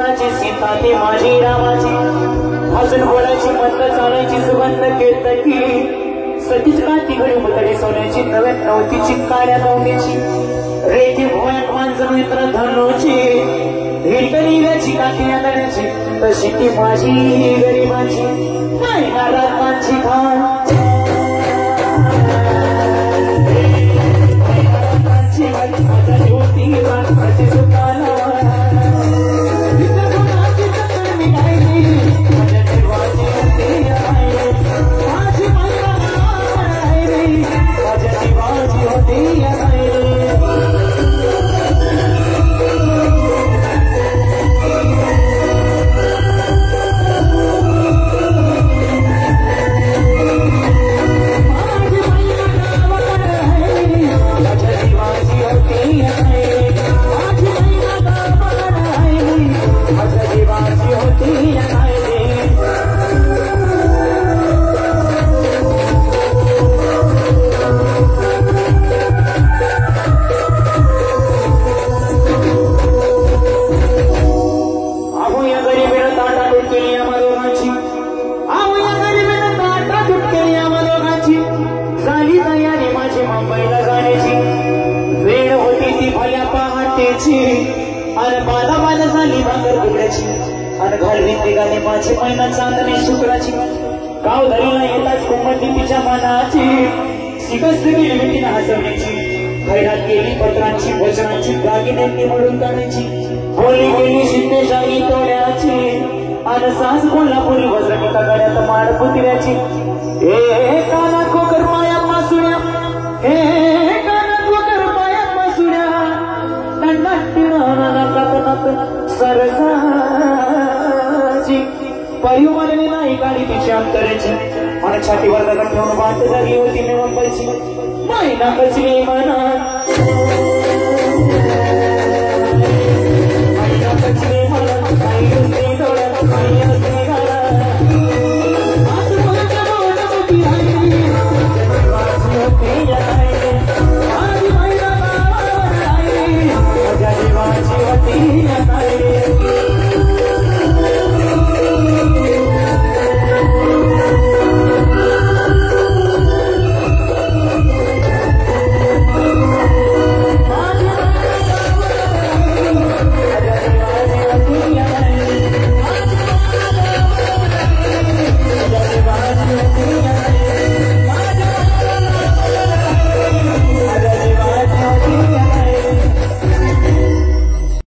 लक्ष्मणाची सीता ती माझी रामाची हसून बोलायची मंद चालायची सुगंध केतकी सतीच काठी घडी मुतडी सोन्याची नव्या नवतीची काळ्या नवमीची रेती भोयात मांजर मित्र धनुची हिरकणीची काठी आदण्याची तशी ती माझी गरिबाची रामांची खान माझी महिना चांदणी शुक्राची गाव धरीला येताच कुंभटी तिच्या मनाची सिकस्त गेली हसवण्याची खैरात गेली पत्रांची वचनांची दागिन्यांनी म्हणून काढायची बोली गेली शिंदेशाही तोड्याची आणि सास कोल्हापुरी वज्रनिका गळ्यात माड पुतऱ्याची हे काना कोकर माया मासुड्या हे काना कोकर माया मासुड्या नाकात सरसाची परिवारने नाही गाडी तिची अंतराची आणि छातीवर दगड ठेवून वाट झाली होती मी मुंबईची महिना कसली मना